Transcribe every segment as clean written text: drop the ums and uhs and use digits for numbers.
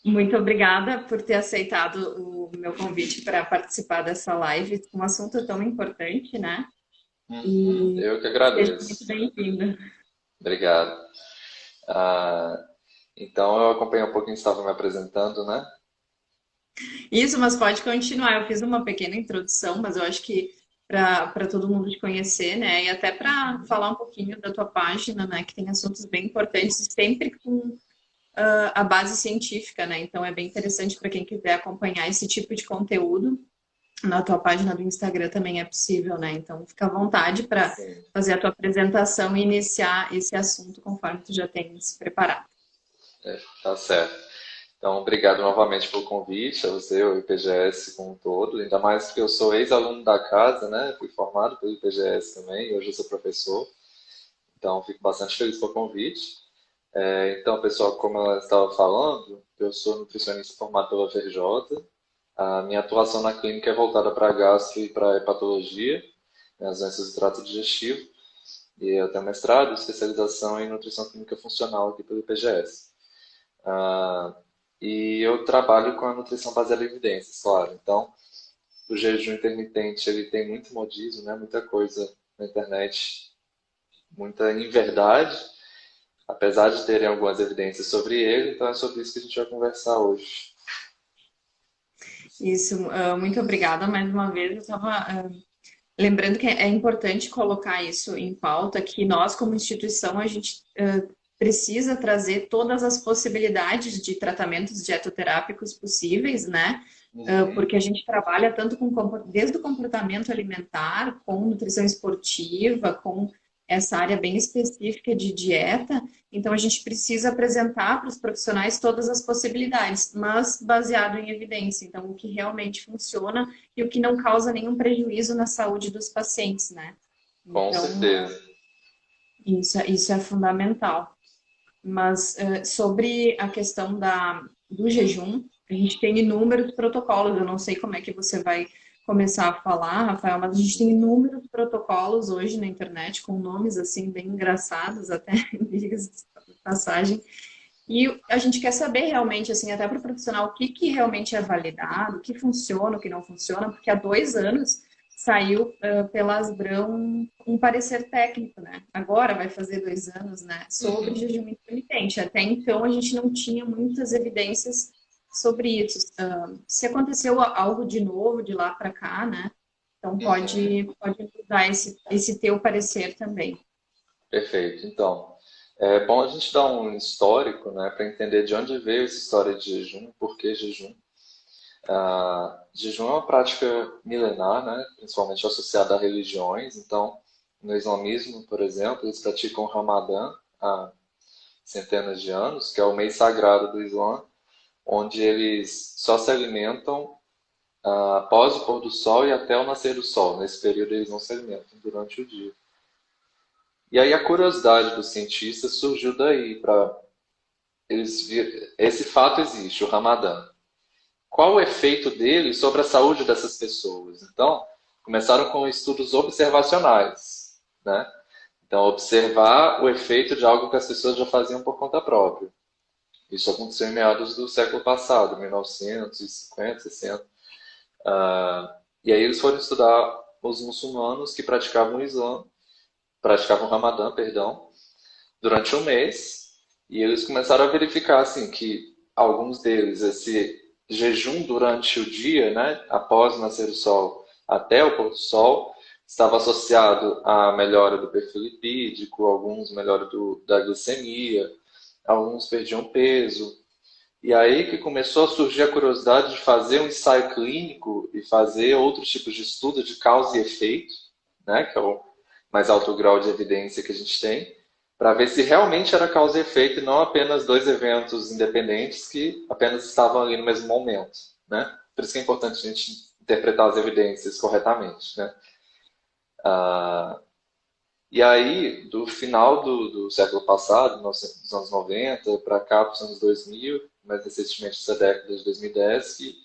Muito obrigada por ter aceitado o meu convite para participar dessa live. Um assunto tão importante, né? Uhum, E eu que seja muito agradeço. bem-vindo. Obrigado. Ah, então, eu acompanhei um pouquinho, estava me apresentando, né? Isso, mas pode continuar. Eu fiz uma pequena introdução, mas eu acho que para todo mundo te conhecer, né? E até para Uhum. falar um pouquinho da tua página, né? Que tem assuntos bem importantes, sempre com a base científica, né? Então é bem interessante para quem quiser acompanhar esse tipo de conteúdo. Na tua página do Instagram também é possível, né? Então fica à vontade para Sim, fazer a tua apresentação e iniciar esse assunto conforme tu já tem se preparado. tá certo. Então, obrigado novamente pelo convite, a você, ao IPGS como um todo, ainda mais que eu sou ex-aluno da casa, né? Fui formado pelo IPGS também, hoje eu sou professor, então fico bastante feliz pelo convite. Então, pessoal, como eu estava falando, eu sou nutricionista formado pela FRJ. A minha atuação na clínica é voltada para gastro e para hepatologia, né, as doenças do trato digestivo. E eu tenho mestrado e especialização em nutrição clínica funcional aqui pelo IPGS. Ah, e eu trabalho com a nutrição baseada em evidências, claro. Então, o jejum intermitente ele tem muito modismo, né, muita coisa na internet, muita inverdade, apesar de terem algumas evidências sobre ele. Então, é sobre isso que a gente vai conversar hoje. Isso, muito obrigada mais uma vez. Eu estava lembrando que é importante colocar isso em pauta, que nós, como instituição, a gente precisa trazer todas as possibilidades de tratamentos dietoterápicos possíveis, né? Uhum, Porque a gente trabalha tanto com desde o comportamento alimentar, com nutrição esportiva, com essa área bem específica de dieta. Então a gente precisa apresentar para os profissionais todas as possibilidades, mas baseado em evidência. Então o que realmente funciona e o que não causa nenhum prejuízo na saúde dos pacientes, né? com Então certeza. isso é fundamental. Mas sobre a questão do jejum, a gente tem inúmeros protocolos. Eu não sei como é que você vai começar a falar, Rafael, mas a gente tem inúmeros protocolos hoje na internet com nomes assim bem engraçados, até diga-se de passagem. E a gente quer saber realmente, assim, até para o profissional, o que, que realmente é validado, o que funciona, o que não funciona, porque há 2 anos saiu pela Asbrão um parecer técnico, né? Agora vai fazer 2 anos, né? Sobre Uhum, jejum intermitente. Até então a gente não tinha muitas evidências sobre isso. Se aconteceu algo de novo de lá para cá, né? Então uhum. pode mudar esse teu parecer também. Perfeito. Então, é bom a gente dar um histórico, né, para entender de onde veio essa história de jejum, por que jejum. Jejum é uma prática milenar, né, principalmente associada a religiões. Então, no islamismo, por exemplo, eles praticam o Ramadã há centenas de anos, que é o mês sagrado do Islã, onde eles só se alimentam após o pôr do sol e até o nascer do sol. Nesse período, eles não se alimentam durante o dia. E aí a curiosidade dos cientistas surgiu daí, para esse fato existe, o Ramadã. Qual o efeito dele sobre a saúde dessas pessoas? Então, começaram com estudos observacionais, né? Então, observar o efeito de algo que as pessoas já faziam por conta própria. Isso aconteceu em meados do século passado, 1950, 60. E aí eles foram estudar os muçulmanos que praticavam o Islã, praticavam o Ramadã, perdão, durante um mês, e eles começaram a verificar assim que alguns deles esse jejum durante o dia, né, após o nascer do sol até o pôr do sol, estava associado à melhora do perfil lipídico, alguns melhora da glicemia, alguns perdiam peso. E aí que começou a surgir a curiosidade de fazer um ensaio clínico e fazer outros tipos de estudo de causa e efeito, né, que é o mais alto grau de evidência que a gente tem, para ver se realmente era causa e efeito e não apenas dois eventos independentes que apenas estavam ali no mesmo momento, né? Por isso que é importante a gente interpretar as evidências corretamente, né? E aí, do final do século passado, dos anos 90 para cá, para os anos 2000, mais recentemente essa década de 2010, que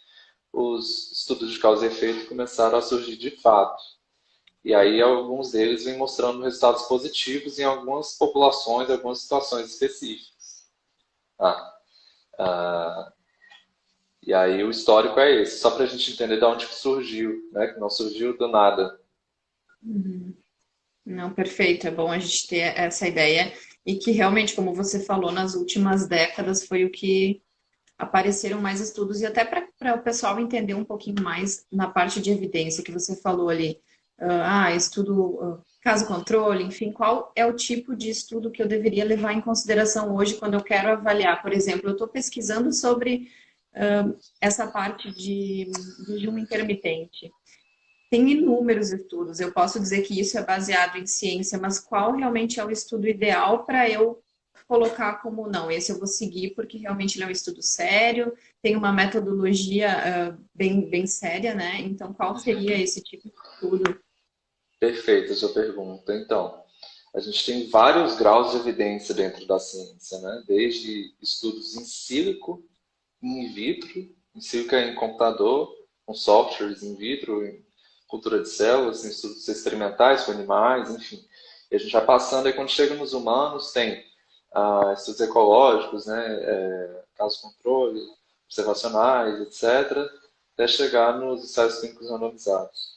os estudos de causa e efeito começaram a surgir de fato. E aí alguns deles vêm mostrando resultados positivos em algumas populações, algumas situações específicas. Tá? E aí o histórico é esse, só para a gente entender de onde que surgiu, né? Que não surgiu do nada. Uhum. Não, perfeito. É bom a gente ter essa ideia e que realmente, como você falou, nas últimas décadas foi o que apareceram mais estudos e até para o pessoal entender um pouquinho mais na parte de evidência que você falou ali. Estudo, caso controle, enfim, qual é o tipo de estudo que eu deveria levar em consideração hoje quando eu quero avaliar? Por exemplo, eu estou pesquisando sobre essa parte de jejum intermitente. Tem inúmeros estudos. Eu posso dizer que isso é baseado em ciência, mas qual realmente é o estudo ideal para eu colocar como não? Esse eu vou seguir porque realmente ele é um estudo sério, tem uma metodologia bem séria, né? Então, qual seria Uhum. esse tipo de estudo? Perfeita a sua pergunta. Então, a gente tem vários graus de evidência dentro da ciência, né? Desde estudos in silico, in vitro, in silico é em computador, com softwares in vitro, em cultura de células, em estudos experimentais com animais, enfim. E a gente vai passando, e quando chega nos humanos, tem estudos ecológicos, né? Caso controle, observacionais, etc., até chegar nos ensaios clínicos randomizados.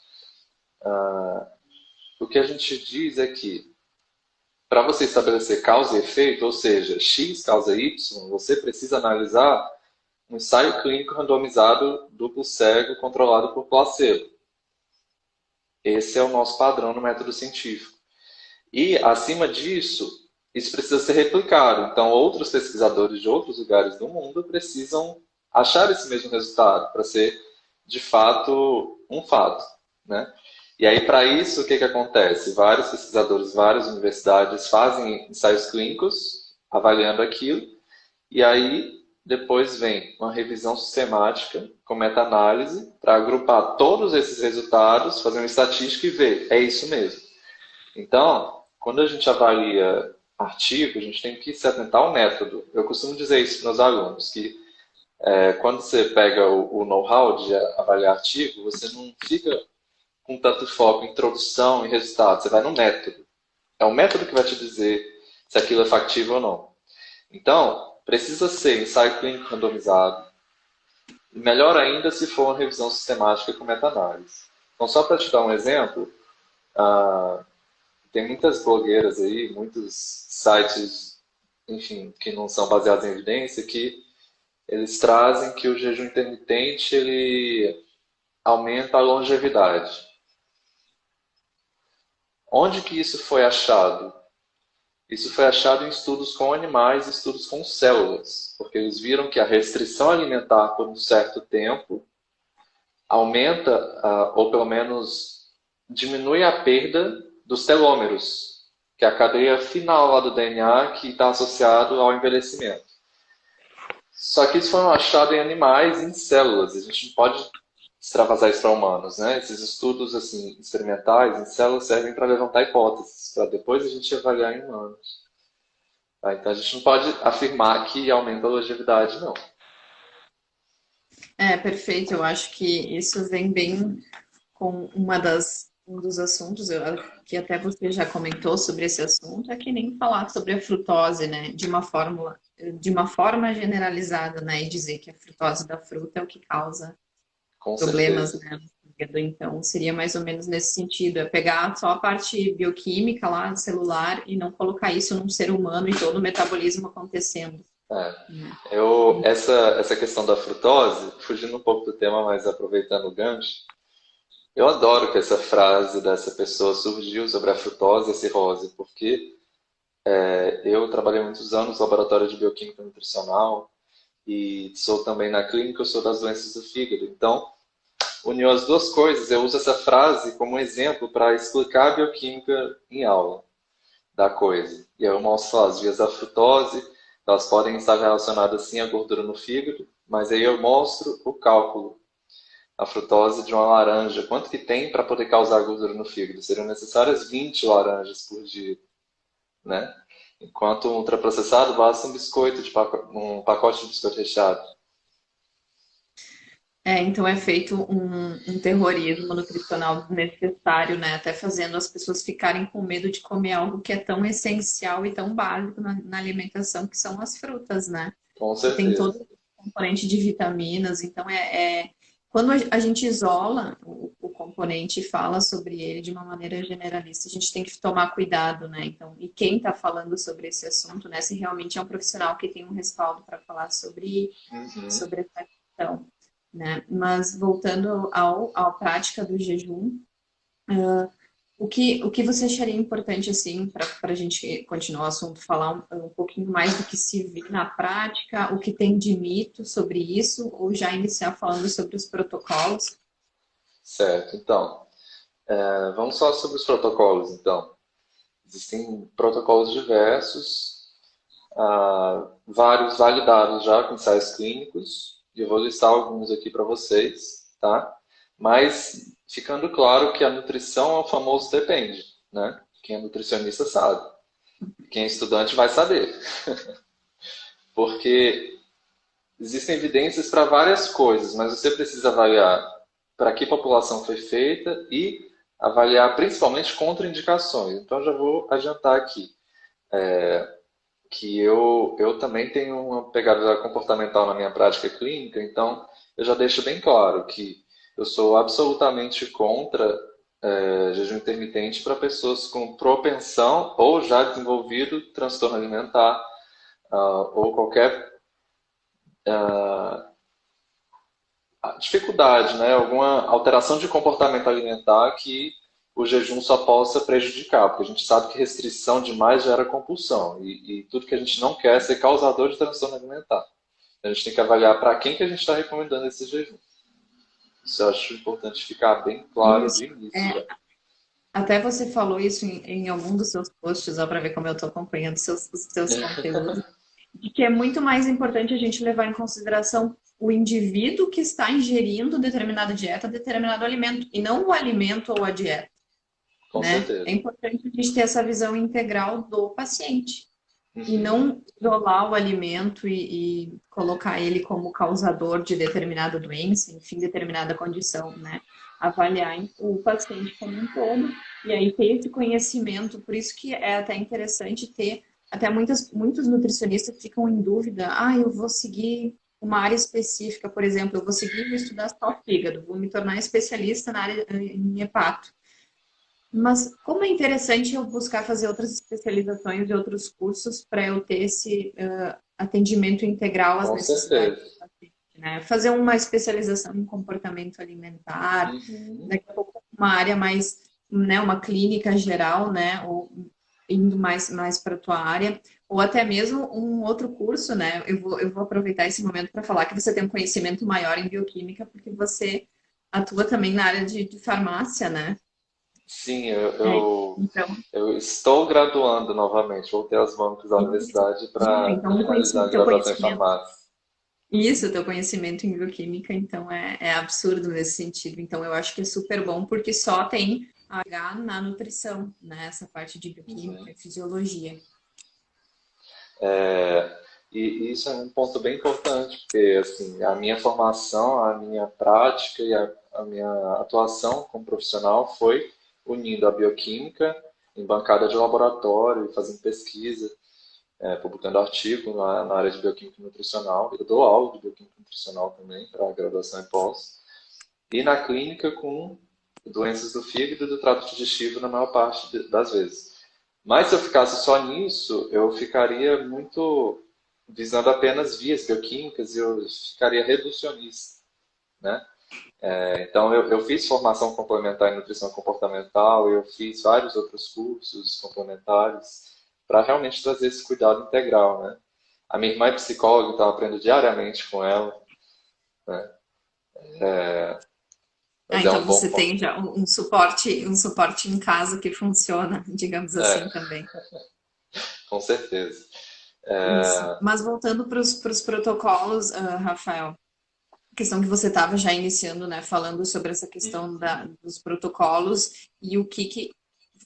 O que a gente diz é que para você estabelecer causa e efeito, ou seja, X causa Y, você precisa analisar um ensaio clínico randomizado duplo cego controlado por placebo. Esse é o nosso padrão no método científico. E, acima disso, isso precisa ser replicado. Então, outros pesquisadores de outros lugares do mundo precisam achar esse mesmo resultado para ser, de fato, um fato, né? E aí, para isso, o que acontece? Vários pesquisadores, várias universidades fazem ensaios clínicos avaliando aquilo, e aí depois vem uma revisão sistemática com meta-análise para agrupar todos esses resultados, fazer uma estatística e ver, é isso mesmo. Então, quando a gente avalia artigo, a gente tem que se atentar ao método. Eu costumo dizer isso para os meus alunos, que quando você pega o know-how de avaliar artigo, você não fica com tanto foco em introdução e resultado, você vai no método. É o método que vai te dizer se aquilo é factível ou não. Então, precisa ser ensaio clínico randomizado, e melhor ainda se for uma revisão sistemática com meta-análise. Então, só para te dar um exemplo, tem muitas blogueiras aí, muitos sites, enfim, que não são baseados em evidência, que eles trazem que o jejum intermitente ele aumenta a longevidade. Onde que isso foi achado? Isso foi achado em estudos com animais, estudos com células, porque eles viram que a restrição alimentar por um certo tempo aumenta, ou pelo menos diminui a perda dos telômeros, que é a cadeia final lá do DNA que está associado ao envelhecimento. Só que isso foi achado em animais e em células. A gente não pode extravasar isso para humanos, né? Esses estudos assim experimentais em células servem para levantar hipóteses, para depois a gente avaliar em humanos. Tá? Então a gente não pode afirmar que aumenta a longevidade, não. Perfeito. Eu acho que isso vem bem com um dos assuntos que até você já comentou sobre esse assunto, é que nem falar sobre a frutose, né, de uma forma generalizada, né, e dizer que a frutose da fruta é o que causa Com problemas, certeza. né, no fígado. Então, seria mais ou menos nesse sentido, é pegar só a parte bioquímica lá, celular, e não colocar isso num ser humano e todo o metabolismo acontecendo, É. né? Essa questão da frutose, fugindo um pouco do tema, mas aproveitando o gancho, eu adoro que essa frase dessa pessoa surgiu sobre a frutose e a cirrose, porque eu trabalhei muitos anos no laboratório de bioquímica nutricional e sou também na clínica, eu sou das doenças do fígado. Então, uniu as duas coisas, eu uso essa frase como exemplo para explicar a bioquímica em aula da coisa. E aí eu mostro lá, as vias da frutose, elas podem estar relacionadas sim à gordura no fígado, mas aí eu mostro o cálculo. A frutose de uma laranja, quanto que tem para poder causar gordura no fígado? Seriam necessárias 20 laranjas por dia, né? Enquanto um ultraprocessado basta um biscoito, um pacote de biscoito recheado. Então é feito um terrorismo nutricional desnecessário, né? Até fazendo as pessoas ficarem com medo de comer algo que é tão essencial e tão básico na alimentação, que são as frutas, né? Com Que tem todo certeza. componente de vitaminas, então quando a gente isola o componente e fala sobre ele de uma maneira generalista, a gente tem que tomar cuidado, né? Então, e quem está falando sobre esse assunto, né? Se realmente é um profissional que tem um respaldo para falar Uhum. sobre essa questão, né? Mas voltando à prática do jejum, o que você acharia importante, assim, para a gente continuar o assunto, falar um pouquinho mais do que se vê na prática, o que tem de mito sobre isso, ou já iniciar falando sobre os protocolos? Certo, então, vamos só sobre os protocolos, então. Existem protocolos diversos, vários validados já com ensaios clínicos, e eu vou listar alguns aqui para vocês, tá? Mas ficando claro que a nutrição é o famoso depende, né? Quem é nutricionista sabe, quem é estudante vai saber, porque existem evidências para várias coisas, mas você precisa avaliar para que população foi feita e avaliar principalmente contraindicações. Então já vou adiantar aqui que eu também tenho uma pegada comportamental na minha prática clínica, então eu já deixo bem claro que eu sou absolutamente contra jejum intermitente para pessoas com propensão ou já desenvolvido transtorno alimentar ou qualquer dificuldade, né? Alguma alteração de comportamento alimentar que o jejum só possa prejudicar, porque a gente sabe que restrição demais gera compulsão e tudo que a gente não quer é ser causador de transtorno alimentar. A gente tem que avaliar para quem que a gente está recomendando esse jejum. Isso eu acho importante ficar bem claro Isso. de início já. Até você falou isso em algum dos seus posts, ó, para ver como eu estou acompanhando os seus conteúdos, de que é muito mais importante a gente levar em consideração o indivíduo que está ingerindo determinada dieta, determinado alimento, e não o alimento ou a dieta, Com né? É certeza. importante a gente ter essa visão integral do paciente e Uhum. não isolar o alimento e colocar ele como causador de determinada doença, enfim, determinada condição, né? Avaliar o paciente como um todo e aí ter esse conhecimento. Por isso que é até interessante ter, até muitos nutricionistas ficam em dúvida, eu vou seguir uma área específica, por exemplo, eu vou seguir e vou estudar só fígado, vou me tornar especialista na área em hepato. Mas como é interessante eu buscar fazer outras especializações e outros cursos para eu ter esse atendimento integral às Com necessidades certeza. do paciente, né? Fazer uma especialização em comportamento alimentar, Uhum. daqui a pouco uma área mais, né, uma clínica geral, né, ou indo mais para a tua área, ou até mesmo um outro curso, né? Eu vou aproveitar esse momento para falar que você tem um conhecimento maior em bioquímica, porque você atua também na área de farmácia, né? Sim, É, então, eu estou graduando novamente. Voltei às bancas da universidade para então finalizar a teu graduação em conhecimento, farmácia. isso, teu conhecimento em bioquímica, então é absurdo nesse sentido. Então eu acho que é super bom porque só tem H na nutrição, né? Essa parte de bioquímica Uhum. e fisiologia. E isso é um ponto bem importante, porque assim, a minha formação, a minha prática e a minha atuação como profissional foi unindo a bioquímica em bancada de laboratório, fazendo pesquisa, publicando artigo na área de bioquímica nutricional. Eu dou aula de bioquímica nutricional também para graduação e pós. E na clínica com doenças do fígado e do trato digestivo na maior parte das vezes. Mas se eu ficasse só nisso, eu ficaria muito visando apenas vias bioquímicas e eu ficaria reducionista, né? Então eu fiz formação complementar em nutrição comportamental, eu fiz vários outros cursos complementares para realmente trazer esse cuidado integral, né? A minha irmã é psicóloga, então eu aprendo diariamente com ela, né? Ah, Mas é então um bom você ponto. tem já um suporte em casa que funciona, digamos É, assim também. com certeza. Isso. Mas voltando para os protocolos, Rafael, questão que você estava já iniciando, né, falando sobre essa questão dos protocolos e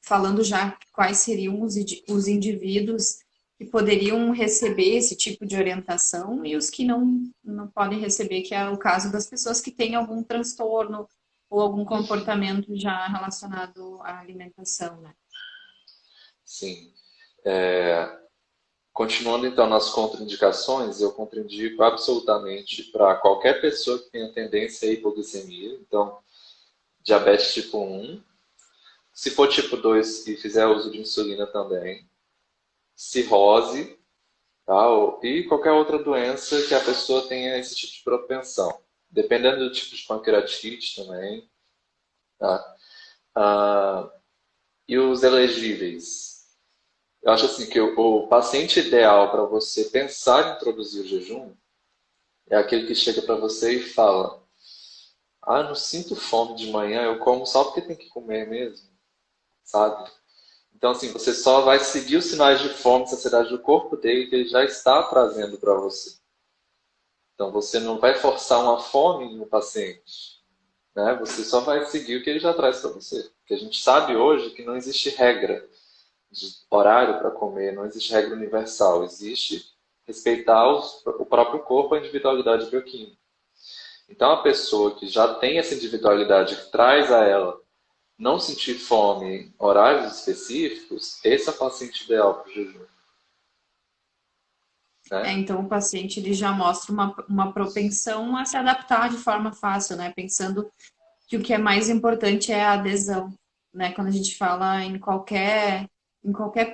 falando já quais seriam os indivíduos que poderiam receber esse tipo de orientação e os que não podem receber, que é o caso das pessoas que têm algum transtorno ou algum comportamento já relacionado à alimentação, né? Sim. Continuando então nas contraindicações, eu contraindico absolutamente para qualquer pessoa que tenha tendência à hipoglicemia. Então, diabetes tipo 1, se for tipo 2 e fizer uso de insulina também, cirrose, tá? E qualquer outra doença que a pessoa tenha esse tipo de propensão. Dependendo do tipo de pancreatite também, tá? Ah, e os elegíveis? Eu acho assim que o paciente ideal para você pensar em introduzir o jejum é aquele que chega para você e fala: ah, não sinto fome de manhã, eu como só porque tem que comer mesmo, sabe? Então, assim, você só vai seguir os sinais de fome, saciedade do corpo dele que ele já está trazendo para você. Então, você não vai forçar uma fome no paciente, né? Você só vai seguir o que ele já traz para você. Porque a gente sabe hoje que não existe regra de horário para comer, não existe regra universal. Existe respeitar o próprio corpo, a individualidade bioquímica. Então, a pessoa que já tem essa individualidade que traz a ela não sentir fome em horários específicos, esse é o paciente ideal para o jejum, né? Então o paciente ele já mostra uma propensão a se adaptar de forma fácil, né? Pensando que o que é mais importante é a adesão, né? Quando a gente fala em qualquer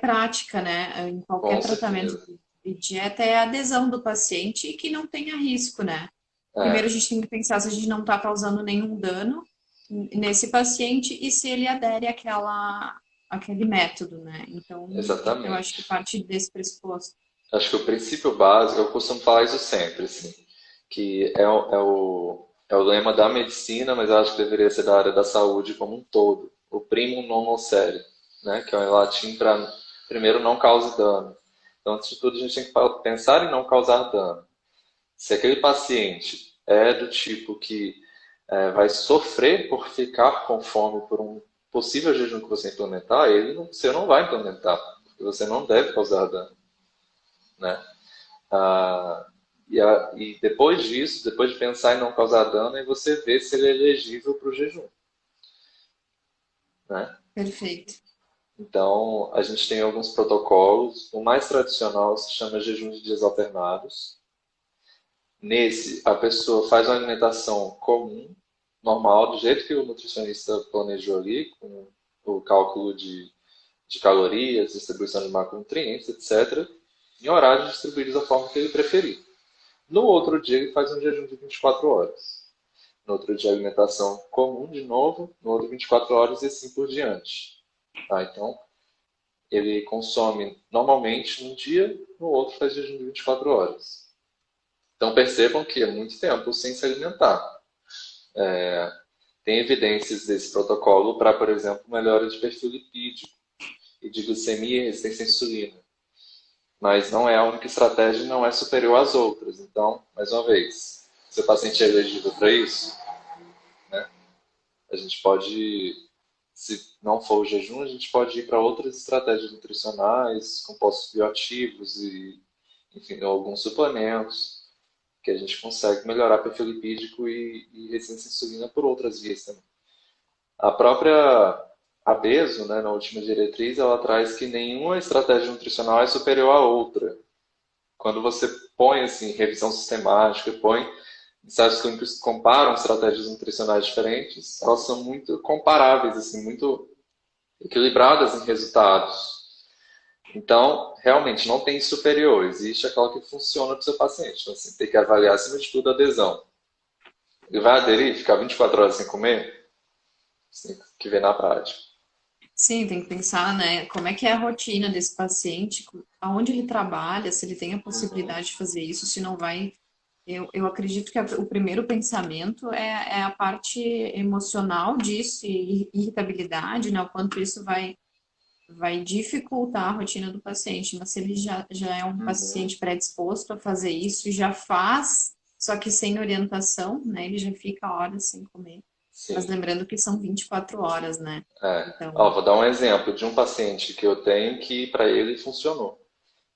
prática, né? Em qualquer Com tratamento certeza. de dieta, é a adesão do paciente e que não tenha risco, né? Primeiro a É, gente tem que pensar se a gente não está causando nenhum dano nesse paciente e se ele adere àquele método, né? Então, eu acho que exatamente. parte desse pressuposto. Acho que o princípio básico, eu costumo falar isso sempre, assim, que é o lema da medicina, mas eu acho que deveria ser da área da saúde como um todo. O primum non nocere, né? Que é em latim para primeiro não cause dano. Então, antes de tudo, a gente tem que pensar em não causar dano. Se aquele paciente é do tipo que vai sofrer por ficar com fome por um possível jejum que você implementar, você não vai implementar, porque você não deve causar dano, né? Ah, e depois disso, depois de pensar em não causar dano, aí você vê se ele é elegível para o jejum, né? Perfeito. Então, a gente tem alguns protocolos. O mais tradicional se chama jejum de dias alternados. Nesse, a pessoa faz uma alimentação comum, normal, do jeito que o nutricionista planejou ali, com o cálculo de calorias, distribuição de macronutrientes, etc., em horários distribuídos da forma que ele preferir. No outro dia, ele faz um jejum de 24 horas. No outro dia, alimentação comum de novo, no outro 24 horas e assim por diante. Tá? Então, ele consome normalmente num dia, no outro faz jejum de 24 horas. Então percebam que é muito tempo sem se alimentar. Tem evidências desse protocolo para, por exemplo, melhora de perfil lipídico e de glicemia e resistência à insulina. Mas não é a única estratégia e não é superior às outras. Então, mais uma vez, se o paciente é elegível para isso, né, a gente pode, se não for o jejum, a gente pode ir para outras estratégias nutricionais, compostos bioativos e, enfim, alguns suplementos, que a gente consegue melhorar perfil lipídico e resistência à insulina por outras vias também. A própria Abeso, né, na última diretriz, ela traz que nenhuma estratégia nutricional é superior à outra. Quando você põe assim, revisão sistemática, põe ensaios clínicos que comparam estratégias nutricionais diferentes, elas são muito comparáveis, assim, muito equilibradas em resultados. Então, realmente, não tem superior, existe aquela que funciona para o seu paciente. Então, assim, tem que avaliar, acima de tudo, a adesão. Ele vai aderir, ficar 24 horas sem comer? Você tem que ver na prática. Sim, tem que pensar, né, como é que é a rotina desse paciente, aonde ele trabalha, se ele tem a Uhum. possibilidade de fazer isso, se não vai. Eu acredito que o primeiro pensamento é a parte emocional disso, e irritabilidade, né, o quanto isso vai dificultar a rotina do paciente. Mas se ele já é um Uhum. paciente predisposto a fazer isso, e já faz, só que sem orientação, né, ele já fica horas sem comer. Mas Sim. lembrando que são 24 horas, né? Ó, Então, vou dar um exemplo de um paciente que eu tenho que para ele funcionou.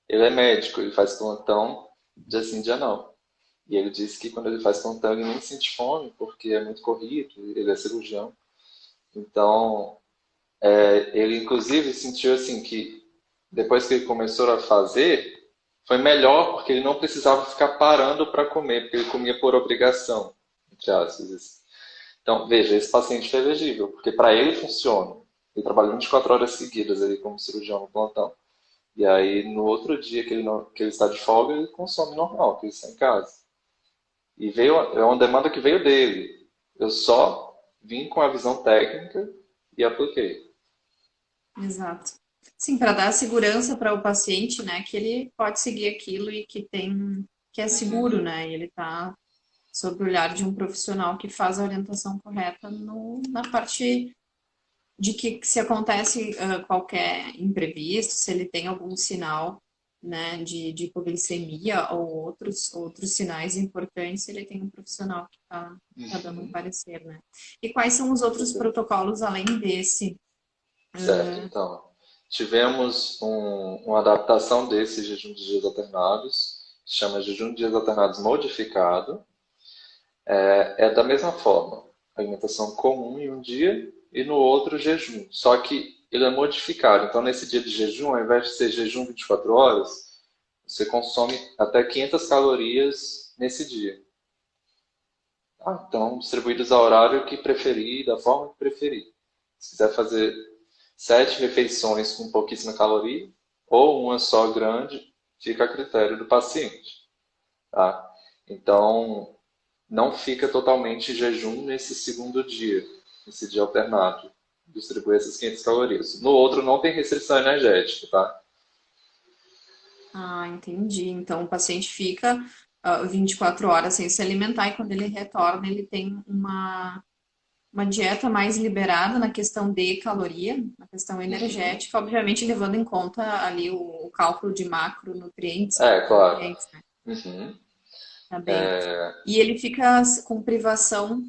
Ele é médico, ele faz plantão dia sim, dia não. E ele disse que quando ele faz plantão ele nem sente fome, porque é muito corrido, ele é cirurgião. Então, ele inclusive sentiu assim que depois que ele começou a fazer, foi melhor porque ele não precisava ficar parando para comer, porque ele comia por obrigação, entre aspas. Então, veja, esse paciente foi elegível, porque para ele funciona. Ele trabalha 24 horas seguidas ali como cirurgião no plantão. E aí, no outro dia que ele, não, que ele está de folga, ele consome normal, que ele está em casa. E veio, é uma demanda que veio dele. Eu só vim com a visão técnica e apliquei. Exato. Sim, para dar segurança para o paciente, né, que ele pode seguir aquilo e que é seguro, Uhum. né? E ele está sob o olhar de um profissional que faz a orientação correta na parte de que se acontece qualquer imprevisto, se ele tem algum sinal, né, de hipoglicemia ou outros sinais importantes, ele tem um profissional que tá dando um Uhum. parecer, né? E quais são os outros protocolos além desse? Certo, então. Tivemos uma adaptação desse jejum de dias alternados, se chama jejum de dias alternados modificado. É da mesma forma, alimentação comum em um dia e no outro jejum. Só que ele é modificado. Então, nesse dia de jejum, ao invés de ser jejum 24 horas, você consome até 500 calorias nesse dia. Então, distribuídos ao horário que preferir, da forma que preferir. Se quiser fazer 7 refeições com pouquíssima caloria, ou uma só grande, fica a critério do paciente. Tá? Então, não fica totalmente jejum nesse segundo dia, nesse dia alternado. Distribui essas 500 calorias. No outro não tem restrição energética, tá? Ah, entendi. Então, o paciente fica 24 horas sem se alimentar e quando ele retorna, ele tem uma dieta mais liberada na questão de caloria, na questão Uhum. energética, obviamente levando em conta ali o cálculo de macronutrientes e É, claro. micronutrientes, né? Uhum. Tá bem. E ele fica com privação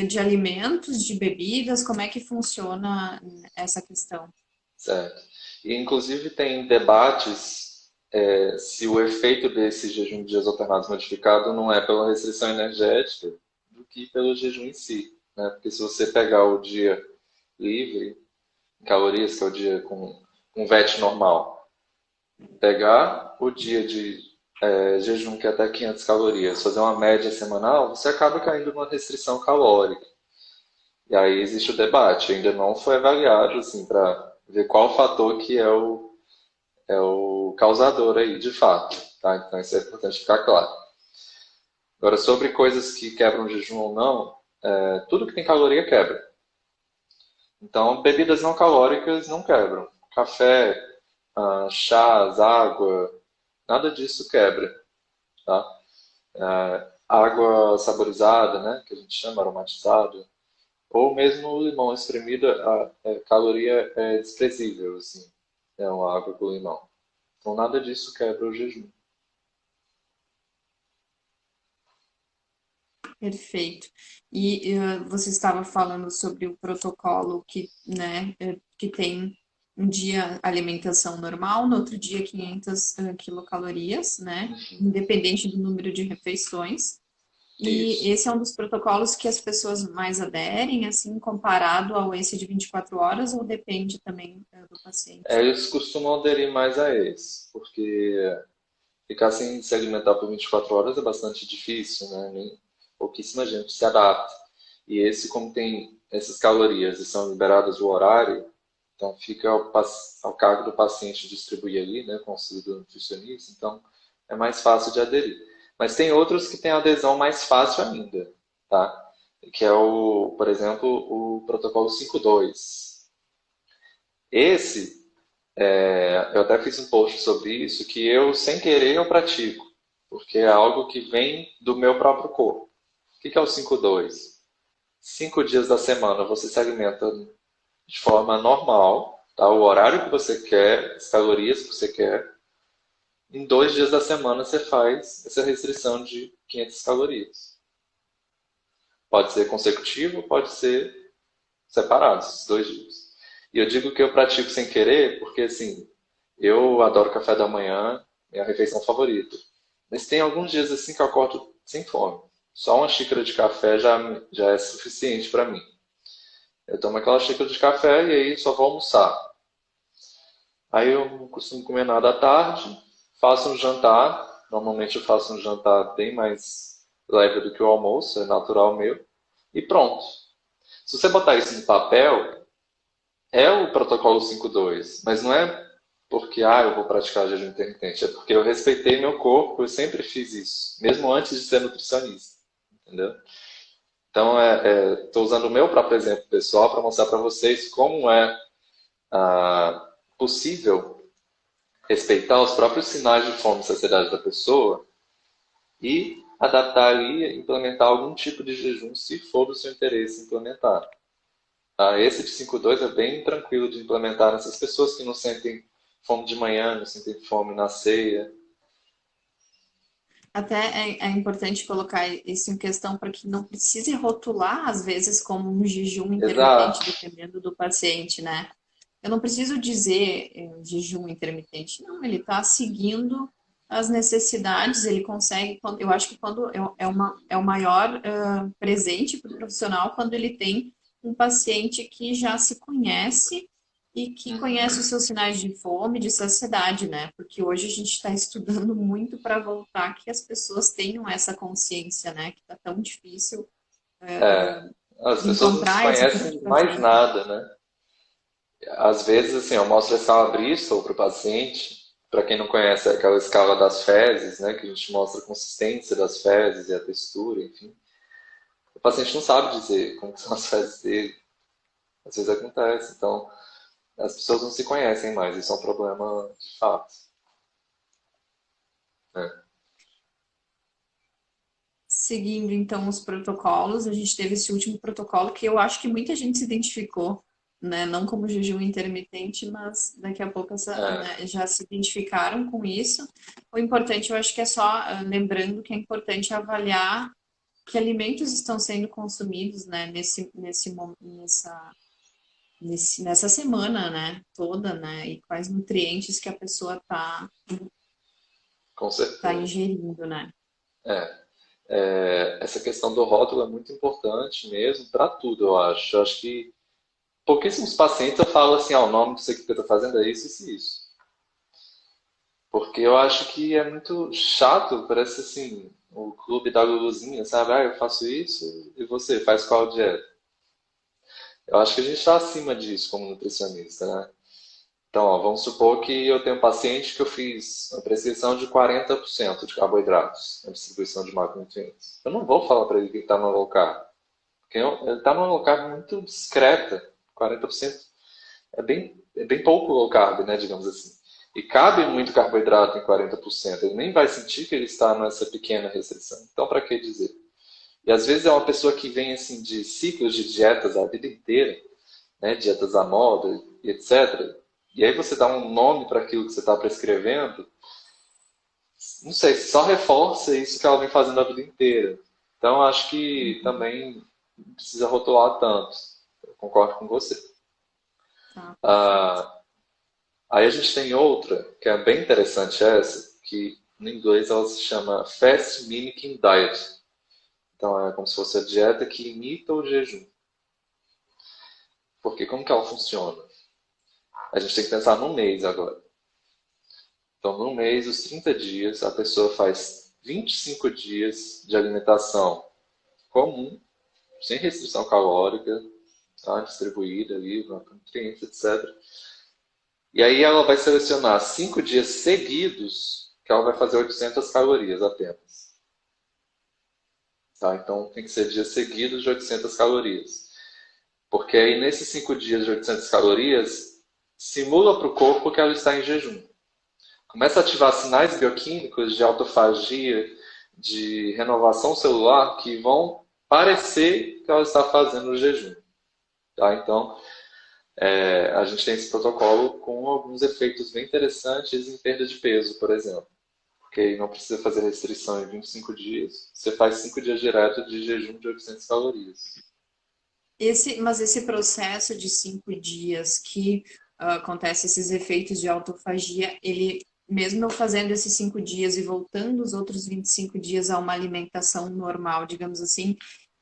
de alimentos, de bebidas, como é que funciona essa questão? Certo. E, inclusive, tem debates se o efeito desse jejum de dias alternados modificado não é pela restrição energética do que pelo jejum em si. Né? Porque se você pegar o dia livre, em calorias, que é o dia com VET normal, pegar o dia de jejum, que é até 500 calorias, fazer uma média semanal, você acaba caindo numa restrição calórica. E aí existe o debate, ainda não foi avaliado assim, para ver qual fator que é o causador aí, de fato. Tá? Então isso é importante ficar claro. Agora, sobre coisas que quebram o jejum ou não, tudo que tem caloria quebra. Então, bebidas não calóricas não quebram. Café, chás, água, nada disso quebra. Tá? Água saborizada, né, que a gente chama aromatizada, ou mesmo o limão espremido, a caloria é desprezível, assim, é uma água com limão. Então, nada disso quebra o jejum. Perfeito. E você estava falando sobre o protocolo que, né, que tem um dia alimentação normal, no outro dia 500 quilocalorias, né, independente do número de refeições. E Isso. esse é um dos protocolos que as pessoas mais aderem, assim, comparado ao esse de 24 horas, ou depende também do paciente? Eles costumam aderir mais a esse, porque ficar sem se alimentar por 24 horas é bastante difícil, né? Pouquíssima gente se adapta. E esse, como tem essas calorias e são liberadas o horário, então fica ao cargo do paciente distribuir ali, né, com o auxílio do nutricionista, então é mais fácil de aderir. Mas tem outros que têm adesão mais fácil ainda, tá? Que é por exemplo, o protocolo 5.2. Esse, eu até fiz um post sobre isso, que eu, sem querer, eu pratico, porque é algo que vem do meu próprio corpo. O que é o 5.2? 5 dias da semana você se alimenta de forma normal, tá? O horário que você quer, as calorias que você quer. Em 2 dias da semana você faz essa restrição de 500 calorias. Pode ser consecutivo, pode ser separado, esses 2 dias. E eu digo que eu pratico sem querer, porque assim, eu adoro café da manhã, minha refeição favorita. Mas tem alguns dias assim que eu acordo sem fome. Só uma xícara de café já é suficiente para mim. Eu tomo aquela xícara de café e aí só vou almoçar. Aí eu não costumo comer nada à tarde, faço um jantar. Normalmente eu faço um jantar bem mais leve do que o almoço, é natural meu. E pronto. Se você botar isso no papel, é o protocolo 5.2, mas não é porque eu vou praticar jejum intermitente, é porque eu respeitei meu corpo, eu sempre fiz isso, mesmo antes de ser nutricionista, entendeu? Então, estou usando o meu próprio exemplo pessoal para mostrar para vocês como é possível respeitar os próprios sinais de fome e saciedade da pessoa e adaptar ali, implementar algum tipo de jejum, se for do seu interesse implementar. Esse de 5.2 é bem tranquilo de implementar nessas pessoas que não sentem fome de manhã, não sentem fome na ceia. Até é importante colocar isso em questão para que não precise rotular, às vezes, como um jejum intermitente, Exato. dependendo do paciente, né? Eu não preciso dizer jejum intermitente, não, ele está seguindo as necessidades, ele consegue, eu acho que quando é o maior presente para o profissional quando ele tem um paciente que já se conhece e que conhece os seus sinais de fome, de saciedade, né? Porque hoje a gente está estudando muito para voltar que as pessoas tenham essa consciência, né? Que está tão difícil As pessoas não se encontrar esse tipo de conhecem mais paciente. nada, né? Às vezes, assim, eu mostro a escala Bristol para o paciente. Para quem não conhece, é aquela escala das fezes, né? Que a gente mostra a consistência das fezes e a textura, enfim. O paciente não sabe dizer como são as fezes dele. Às vezes acontece. Então, as pessoas não se conhecem mais. Isso é um problema de fato, né? Seguindo então os protocolos, a gente teve esse último protocolo que eu acho que muita gente se identificou, né? Não como jejum intermitente, mas daqui a pouco É, né, já se identificaram com isso. O importante, eu acho que é só lembrando que é importante avaliar que alimentos estão sendo consumidos, né? Nessa semana, né? Toda, né? E quais nutrientes que a pessoa com tá certeza. ingerindo, né? Essa questão do rótulo é muito importante mesmo para tudo, eu acho. Eu acho que pouquíssimos pacientes eu falo assim, o nome disso aqui que eu estou fazendo é isso, isso e isso. Porque eu acho que é muito chato, parece assim, o clube da Luluzinha, sabe? Eu faço isso e você faz qual dieta? Eu acho que a gente está acima disso como nutricionista, né? Então, vamos supor que eu tenho um paciente que eu fiz uma prescrição de 40% de carboidratos na distribuição de macronutrientes. Eu não vou falar para ele que ele está no low carb, porque ele está numa low carb muito discreta. 40% é bem pouco low carb, né, digamos assim. E cabe muito carboidrato em 40%. Ele nem vai sentir que ele está nessa pequena restrição. Então, para que dizer? E às vezes é uma pessoa que vem assim de ciclos de dietas a vida inteira, né, dietas à moda e etc. E aí você dá um nome para aquilo que você está prescrevendo, não sei, só reforça isso que ela vem fazendo a vida inteira. Então, acho que também não precisa rotular tanto. Eu concordo com você. Tá, perfeito. Ah, Aí a gente tem outra, que é bem interessante essa, que no inglês ela se chama Fast Mimicking Diet. Então é como se fosse a dieta que imita o jejum. Porque como que ela funciona? A gente tem que pensar num mês agora. Então, no mês, os 30 dias, a pessoa faz 25 dias de alimentação comum, sem restrição calórica, tá? Distribuída ali, nutrientes, etc. E aí ela vai selecionar 5 dias seguidos, que ela vai fazer 800 calorias apenas. Tá? Então, tem que ser dias seguidos de 800 calorias. Porque aí, nesses 5 dias de 800 calorias, simula para o corpo que ela está em jejum. Começa a ativar sinais bioquímicos de autofagia, de renovação celular, que vão parecer que ela está fazendo o jejum. Tá? Então, a gente tem esse protocolo com alguns efeitos bem interessantes em perda de peso, por exemplo. Porque aí não precisa fazer restrição em 25 dias, você faz 5 dias direto de jejum de 800 calorias. Mas esse processo de 5 dias que acontece esses efeitos de autofagia, ele, mesmo eu fazendo esses 5 dias e voltando os outros 25 dias a uma alimentação normal, digamos assim,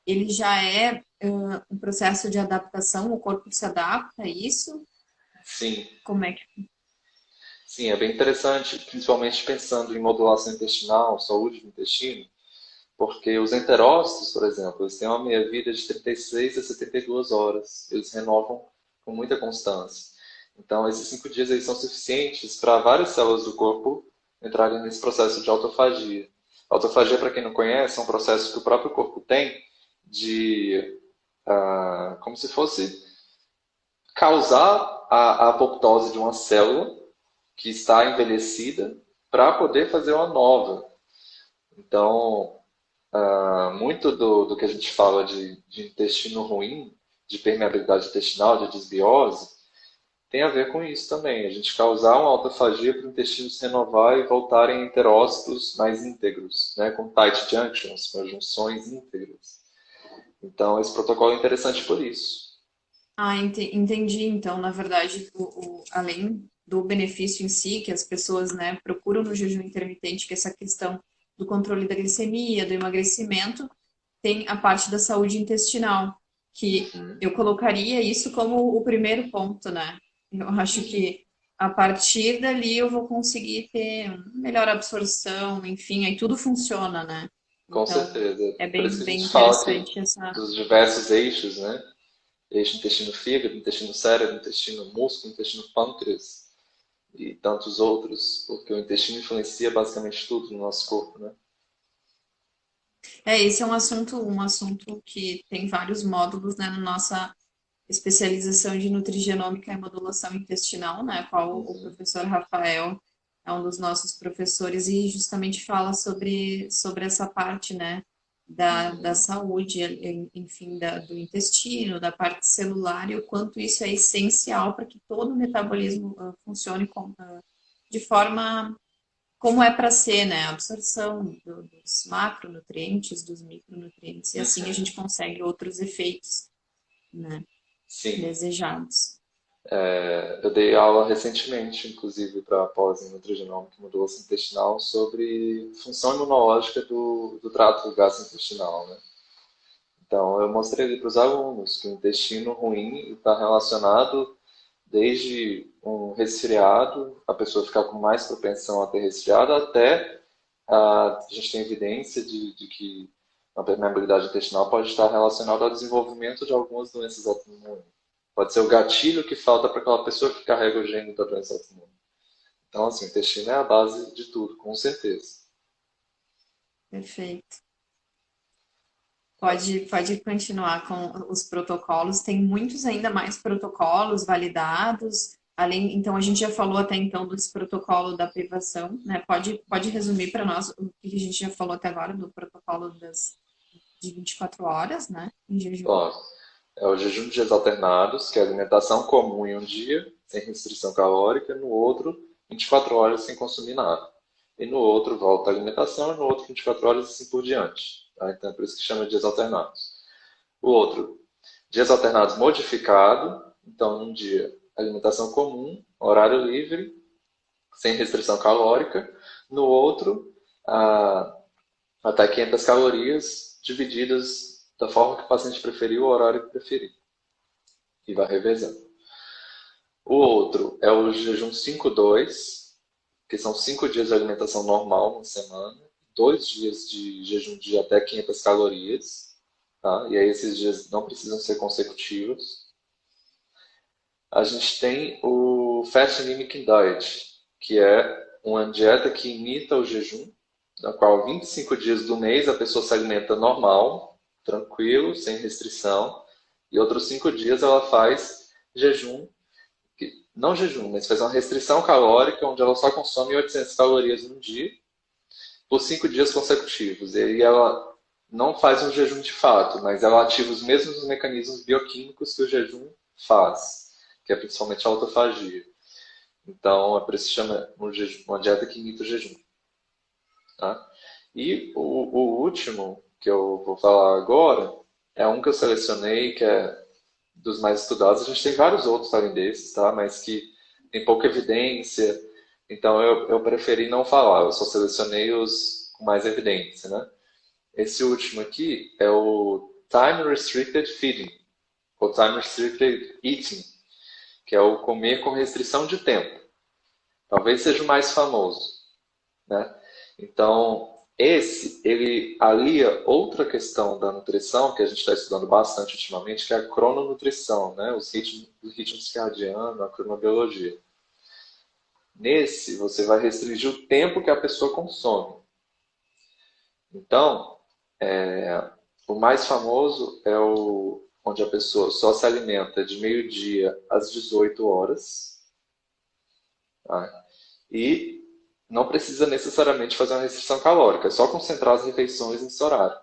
ele já é um processo de adaptação, o corpo se adapta a isso? Sim, Como é que... Sim, é bem interessante, principalmente pensando em modulação intestinal, saúde do intestino, porque os enterócitos, por exemplo, eles têm uma meia-vida de 36 a 72 horas. Eles renovam com muita constância. Então, esses 5 dias aí são suficientes para várias células do corpo entrarem nesse processo de autofagia. Autofagia, para quem não conhece, é um processo que o próprio corpo tem de, como se fosse causar a apoptose de uma célula que está envelhecida para poder fazer uma nova. Então, muito do que a gente fala de intestino ruim, de permeabilidade intestinal, de desbiose, tem a ver com isso também. A gente causar uma autofagia para o intestino se renovar e voltar em enterócitos mais íntegros, né, com tight junctions, com junções íntegras. Então, esse protocolo é interessante por isso. Ah, entendi. Então, na verdade, além do benefício em si, que as pessoas, né, procuram no jejum intermitente, que é essa questão do controle da glicemia, do emagrecimento, tem a parte da saúde intestinal, que Uhum. eu colocaria isso como o primeiro ponto, né? Eu acho que a partir dali eu vou conseguir ter melhor absorção, enfim, aí tudo funciona, né? Com Então, certeza. é Por isso que a bem gente fala que interessante essa. dos diversos eixos, né? Eixo intestino-fígado, intestino-cérebro, intestino-músculo, intestino-pâncreas e tantos outros, porque o intestino influencia basicamente tudo no nosso corpo, né? Esse é um assunto que tem vários módulos, né, na nossa especialização de nutrigenômica e modulação intestinal, né, qual o Uhum. professor Rafael é um dos nossos professores e justamente fala sobre essa parte, né, da Uhum. saúde, enfim, do intestino, da parte celular e o quanto isso é essencial para que todo o metabolismo funcione de forma como é para ser, né? A absorção dos macronutrientes, dos micronutrientes, e assim a Uhum. gente consegue outros efeitos, né, Sim. desejados. Eu dei aula recentemente, inclusive, para pós em nutrigenômica e modulação intestinal, sobre função imunológica do trato gastrointestinal, né? Então, eu mostrei ali para os alunos que o intestino ruim está relacionado desde um resfriado, a pessoa ficar com mais propensão a ter resfriado, até a gente tem evidência de que a permeabilidade intestinal pode estar relacionada ao desenvolvimento de algumas doenças autoimunes. Pode ser o gatilho que falta para aquela pessoa que carrega o gene da doença autoimune. Então, assim, o intestino é a base de tudo, com certeza. Perfeito. Pode continuar com os protocolos. Tem muitos ainda mais protocolos validados. Além, então a gente já falou até então desse protocolo da privação, né? Pode resumir para nós o que a gente já falou até agora do protocolo de 24 horas, né? Em jejum. Ó, é o jejum de dias alternados, que é alimentação comum em um dia, sem restrição calórica, no outro, 24 horas sem consumir nada. E no outro, volta a alimentação, e no outro, 24 horas e assim por diante. Tá? Então, é por isso que chama de dias alternados. O outro, dias alternados modificado. Então, num dia, alimentação comum, horário livre, sem restrição calórica. No outro, até 500 calorias, divididas da forma que o paciente preferiu, o horário que preferir. E vai revezando. O outro é o jejum 5-2, que são 5 dias de alimentação normal na semana, 2 dias de jejum de até 500 calorias, tá? E aí esses dias não precisam ser consecutivos. A gente tem o Fast Mimicking Diet, que é uma dieta que imita o jejum, na qual 25 dias do mês a pessoa se alimenta normal, tranquilo, sem restrição, e outros 5 dias ela faz jejum, não jejum, mas faz uma restrição calórica, onde ela só consome 800 calorias no dia, por 5 dias consecutivos. E aí ela não faz um jejum de fato, mas ela ativa os mesmos mecanismos bioquímicos que o jejum faz, que é principalmente a autofagia. Então, é por isso que chama uma dieta que imita o jejum. Tá? E o último que eu vou falar agora é um que eu selecionei, que é dos mais estudados. A gente tem vários outros além desses, tá? Mas que tem pouca evidência. Então, eu preferi não falar. Eu só selecionei os com mais evidência, né? Esse último aqui é o Time Restricted Feeding, ou Time Restricted Eating, que é o comer com restrição de tempo. Talvez seja o mais famoso, né? Então, ele alia outra questão da nutrição que a gente está estudando bastante ultimamente, que é a crononutrição, né? O ritmo circadiano, a cronobiologia. Nesse, você vai restringir o tempo que a pessoa consome. Então, o mais famoso é o onde a pessoa só se alimenta de meio-dia às 18 horas, tá? E não precisa necessariamente fazer uma restrição calórica, é só concentrar as refeições nesse horário.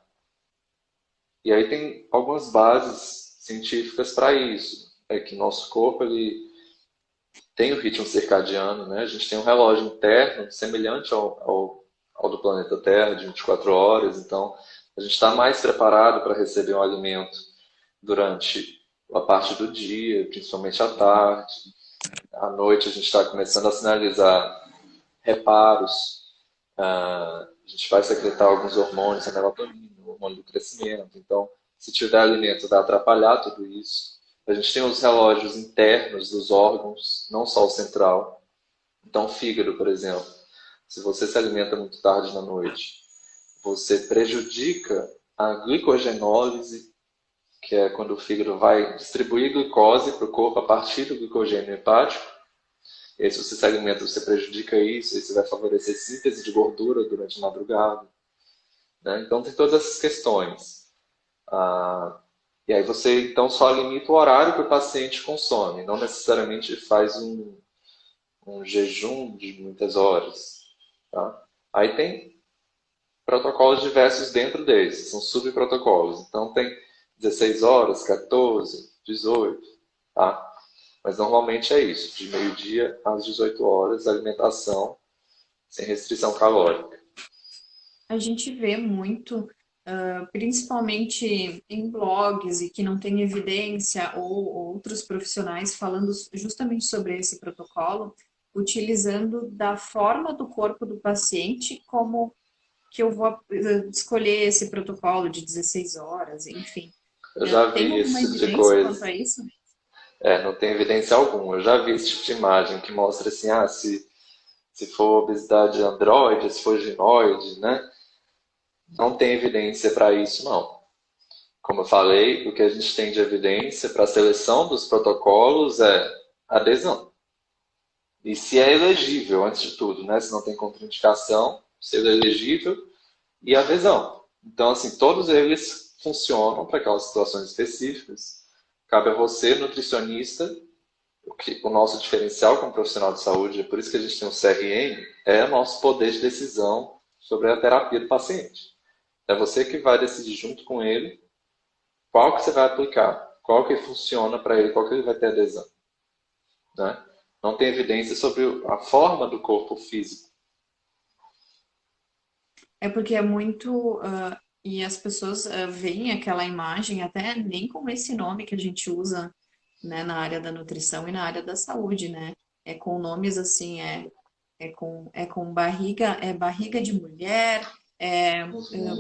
E aí tem algumas bases científicas para isso. É que nosso corpo ele tem o ritmo circadiano, né? A gente tem um relógio interno semelhante ao do planeta Terra, de 24 horas. Então, a gente está mais preparado para receber um alimento durante a parte do dia, principalmente à tarde. À noite, a gente está começando a sinalizar reparos. A gente vai secretar alguns hormônios, a melatonina, o hormônio do crescimento. Então, se tiver alimento, vai atrapalhar tudo isso. A gente tem os relógios internos dos órgãos, não só o central. Então, o fígado, por exemplo, se você se alimenta muito tarde na noite, você prejudica a glicogenólise, que é quando o fígado vai distribuir glicose para o corpo a partir do glicogênio hepático. E aí, se você se alimenta, você prejudica isso, e você vai favorecer síntese de gordura durante a madrugada, né? Então, tem todas essas questões. E aí você, então, só limita o horário que o paciente consome, não necessariamente faz um jejum de muitas horas, tá? Aí tem protocolos diversos dentro desses, são subprotocolos. Então, tem 16 horas, 14, 18, tá? Mas normalmente é isso, de meio-dia às 18 horas, alimentação sem restrição calórica. A gente vê muito, principalmente em blogs e que não tem evidência, ou outros profissionais falando justamente sobre esse protocolo, utilizando da forma do corpo do paciente como que eu vou escolher esse protocolo de 16 horas, enfim. Eu já Tem vi alguma esse tipo de evidência quanto coisa. a isso? Não tem evidência alguma. Eu já vi esse tipo de imagem que mostra assim, se for obesidade androide, se for ginoide, né? Não tem evidência para isso, não. Como eu falei, o que a gente tem de evidência para a seleção dos protocolos é adesão. E se é elegível, antes de tudo, né? Se não tem contraindicação, se ele é elegível e adesão. Então, assim, todos eles funcionam para aquelas situações específicas. Cabe a você, nutricionista, o nosso diferencial como profissional de saúde, é por isso que a gente tem um CRM, é o nosso poder de decisão sobre a terapia do paciente. É você que vai decidir junto com ele qual que você vai aplicar, qual que funciona para ele, qual que ele vai ter adesão, né? Não tem evidência sobre a forma do corpo físico. É porque é muito. E as pessoas veem aquela imagem, até nem com esse nome que a gente usa, né, na área da nutrição e na área da saúde, né? É com nomes assim, é com barriga, é barriga de mulher,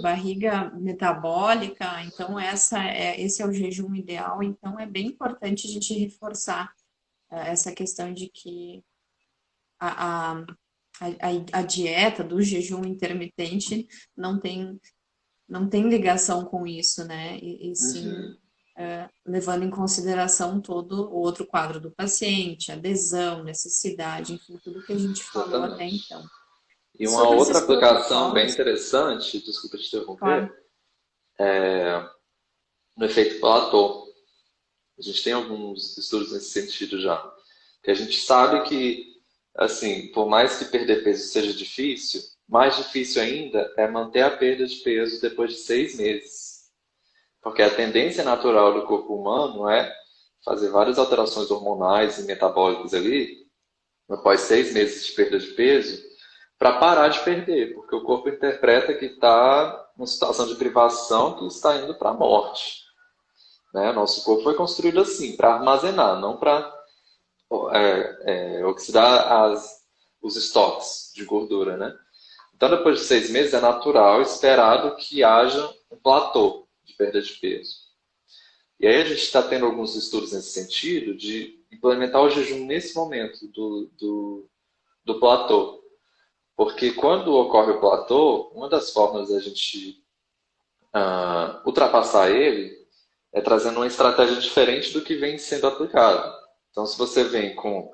barriga metabólica. Então, esse é o jejum ideal. Então, é bem importante a gente reforçar essa questão de que a, a, a dieta do jejum intermitente não tem, não tem ligação com isso, né? E sim Uhum. levando em consideração todo o outro quadro do paciente, adesão, necessidade, enfim, tudo que a gente falou até Exatamente. então. E uma Sobre outra esses aplicação bem protocolos, interessante, desculpa te claro, interromper, no efeito Platô. A gente tem alguns estudos nesse sentido já. Que a gente sabe que, assim, por mais que perder peso seja difícil, mais difícil ainda é manter a perda de peso depois de 6 meses. Porque a tendência natural do corpo humano é fazer várias alterações hormonais e metabólicas ali, após 6 meses de perda de peso, para parar de perder, porque o corpo interpreta que está numa situação de privação que está indo para a morte. Né? Nosso corpo foi construído assim, para armazenar, não para oxidar os estoques de gordura. Né? Então, depois de 6 meses, é natural, esperado que haja um platô de perda de peso. E aí a gente está tendo alguns estudos nesse sentido de implementar o jejum nesse momento do platô. Porque quando ocorre o platô, uma das formas da gente ultrapassar ele é trazendo uma estratégia diferente do que vem sendo aplicado. Então, se você vem com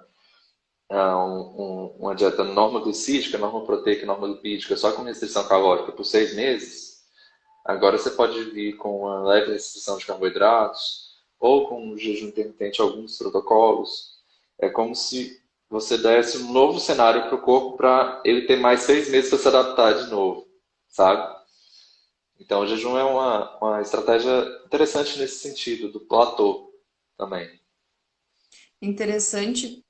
uma dieta normoglicídica, normoproteica, normolipídica, só com restrição calórica por 6 meses, agora você pode vir com uma leve restrição de carboidratos ou com um jejum intermitente, alguns protocolos. É como se você desse um novo cenário para o corpo para ele ter mais 6 meses para se adaptar de novo, sabe? Então, o jejum é uma estratégia interessante nesse sentido, do platô também. Interessante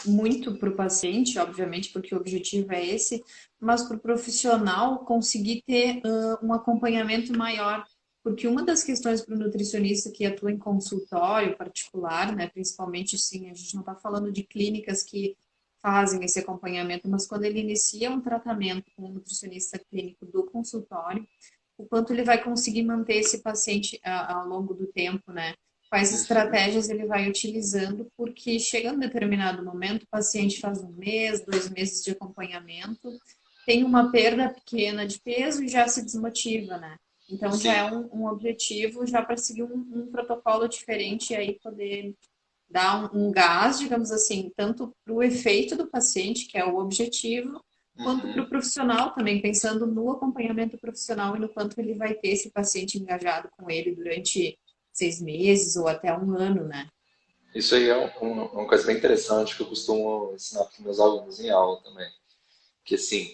muito para o paciente, obviamente, porque o objetivo é esse, mas para o profissional conseguir ter um acompanhamento maior. Porque uma das questões para o nutricionista que atua em consultório particular, né, principalmente sim, a gente não está falando de clínicas que fazem esse acompanhamento, mas quando ele inicia um tratamento com um nutricionista clínico do consultório, o quanto ele vai conseguir manter esse paciente ao longo do tempo, né? Quais Uhum. estratégias ele vai utilizando, porque chega um determinado momento, o paciente faz 1 mês, 2 meses de acompanhamento, tem uma perda pequena de peso e já se desmotiva, né? Então já é Sim. um objetivo já para seguir um protocolo diferente e aí poder dar um gás, digamos assim, tanto para o efeito do paciente, que é o objetivo, quanto para o Uhum. profissional também, pensando no acompanhamento profissional e no quanto ele vai ter esse paciente engajado com ele durante 6 meses ou até um ano, né? Isso aí é uma coisa bem interessante que eu costumo ensinar para os meus alunos em aula também. Que assim,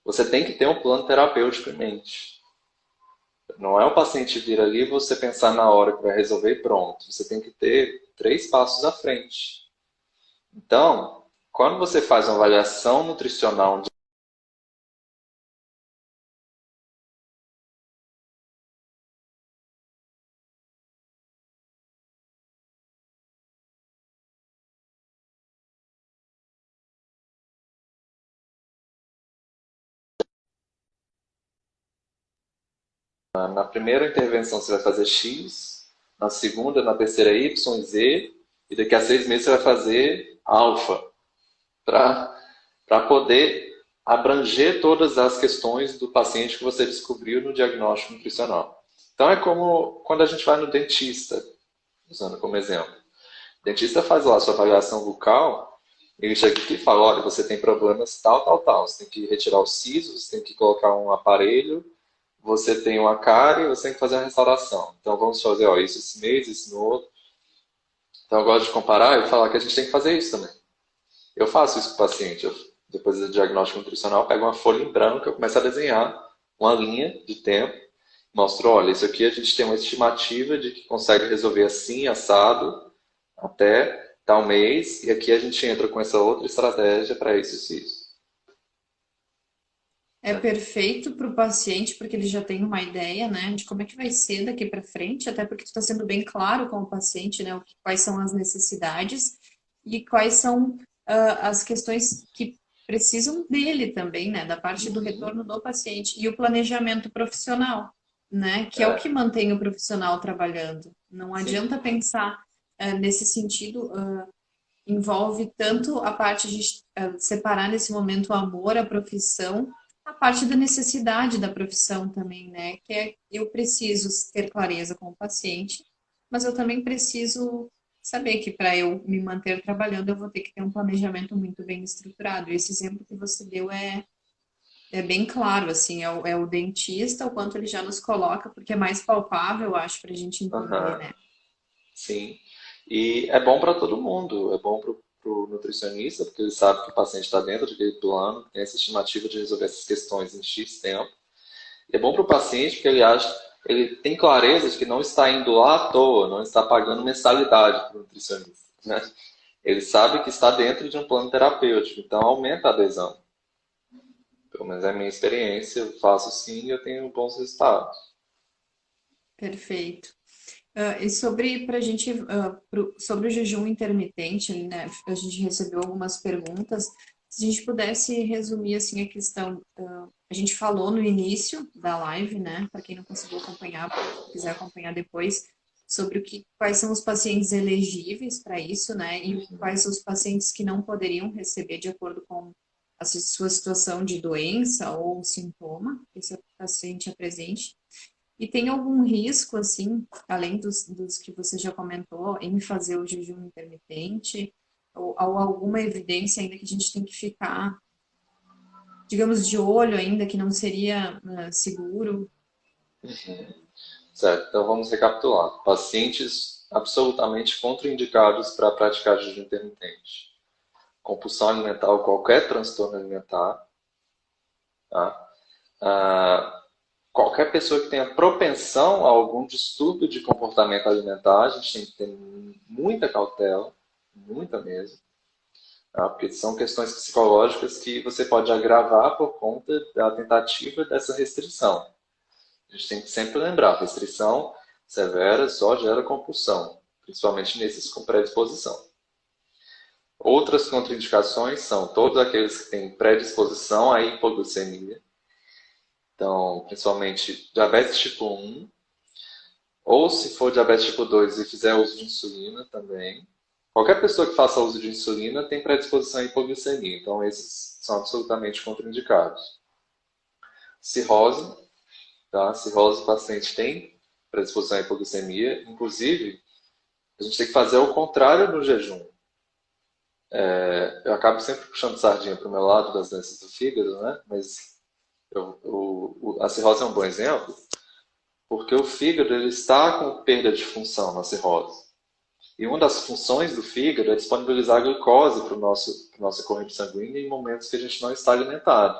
você tem que ter um plano terapêutico em mente. Não é o paciente vir ali e você pensar na hora que vai resolver e pronto. Você tem que ter 3 passos à frente. Então, quando você faz uma avaliação nutricional na primeira intervenção você vai fazer X, na segunda, na terceira Y, Z, e daqui a 6 meses você vai fazer alfa, para poder abranger todas as questões do paciente que você descobriu no diagnóstico nutricional. Então é como quando a gente vai no dentista, usando como exemplo. O dentista faz lá a sua avaliação bucal, ele chega aqui e fala, olha, você tem problemas tal, tal, tal. Você tem que retirar os sisos, você tem que colocar um aparelho, você tem uma cárie, você tem que fazer uma restauração. Então vamos fazer ó, isso esse mês, isso no outro. Então eu gosto de comparar e falar que a gente tem que fazer isso também. Eu faço isso com o paciente. Depois do diagnóstico nutricional, eu pego uma folha em branco, eu começo a desenhar uma linha de tempo. Mostro, olha, isso aqui a gente tem uma estimativa de que consegue resolver assim, assado, até tal mês. E aqui a gente entra com essa outra estratégia para isso e isso. É perfeito para o paciente, porque ele já tem uma ideia, né, de como é que vai ser daqui para frente, até porque tu está sendo bem claro com o paciente, né, quais são as necessidades e quais são as questões que precisam dele também, né, da parte do Uhum. retorno do paciente e o planejamento profissional, né, que é o que É, mantém o profissional trabalhando. Não sim. adianta pensar nesse sentido, envolve tanto a parte de separar nesse momento o amor à profissão, a parte da necessidade da profissão também, né? Que é eu preciso ter clareza com o paciente, mas eu também preciso saber que para eu me manter trabalhando, eu vou ter que ter um planejamento muito bem estruturado. E esse exemplo que você deu é bem claro, assim, é o dentista, o quanto ele já nos coloca, porque é mais palpável, eu acho, para a gente entender, Aham. né? Sim. E é bom para todo mundo. É bom para o nutricionista, porque ele sabe que o paciente está dentro daquele plano, tem essa estimativa de resolver essas questões em X tempo. E é bom para o paciente, porque ele acha, ele tem clareza de que não está indo lá à toa, não está pagando mensalidade para o nutricionista, né? Ele sabe que está dentro de um plano terapêutico, então aumenta a adesão. Pelo menos é a minha experiência, eu faço sim e eu tenho bons resultados. Perfeito. E sobre para a gente sobre o jejum intermitente, né? A gente recebeu algumas perguntas. Se a gente pudesse resumir assim a questão, a gente falou no início da live, né? Para quem não conseguiu acompanhar, quiser acompanhar depois, sobre quais são os pacientes elegíveis para isso, né? E quais os pacientes que não poderiam receber de acordo com a sua situação de doença ou sintoma que esse paciente apresente. E tem algum risco, assim, além dos que você já comentou, em fazer o jejum intermitente, ou alguma evidência ainda que a gente tem que ficar, digamos, de olho ainda, que não seria seguro? Certo, então vamos recapitular. Pacientes absolutamente contraindicados para praticar jejum intermitente. Compulsão alimentar ou qualquer transtorno alimentar. Tá? Qualquer pessoa que tenha propensão a algum distúrbio de comportamento alimentar, a gente tem que ter muita cautela, muita mesmo, tá? Porque são questões psicológicas que você pode agravar por conta da tentativa dessa restrição. A gente tem que sempre lembrar, restrição severa só gera compulsão, principalmente nesses com predisposição. Outras contraindicações são todos aqueles que têm predisposição à hipoglicemia, então, principalmente diabetes tipo 1, ou se for diabetes tipo 2 e fizer uso de insulina também. Qualquer pessoa que faça uso de insulina tem predisposição à hipoglicemia, então esses são absolutamente contraindicados. Cirrose, tá? Cirrose, o paciente tem predisposição à hipoglicemia, inclusive a gente tem que fazer o contrário no jejum. Eu acabo sempre puxando sardinha para o meu lado das doenças do fígado, né? Mas a cirrose é um bom exemplo, porque o fígado ele está com perda de função na cirrose. E uma das funções do fígado é disponibilizar glicose para nossa corrente sanguínea em momentos que a gente não está alimentado.